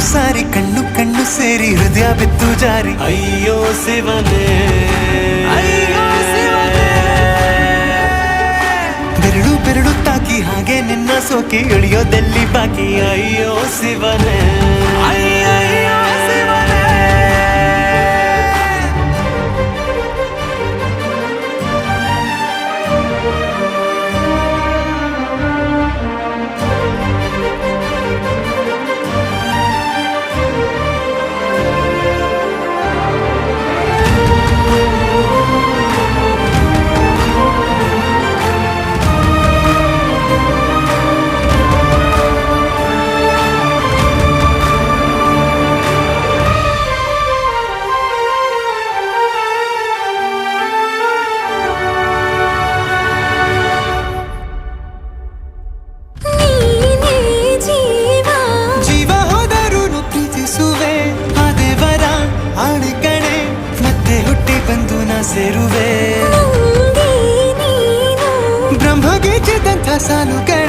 ಸಾರಿ ಕಣ್ಣು ಕಣ್ಣು ಸೇರಿ ಹೃದಯ ಬಿತ್ತು ಜಾರಿ ಅಯ್ಯೋ ಶಿವನೇ ಬೆರಳು ಬೆರಳು ತಾಕಿ ಹಾಗೆ ನಿನ್ನ ಸೋಕಿ ಇಳಿಯೋದೆಲ್ಲಿ ಬಾಕಿ ಅಯ್ಯೋ ಶಿವನೇ ಸೇರುವೆ ಬ್ರಹ್ಮಗೆ ಚಿದಂಥ ಸಾಲುಗಳು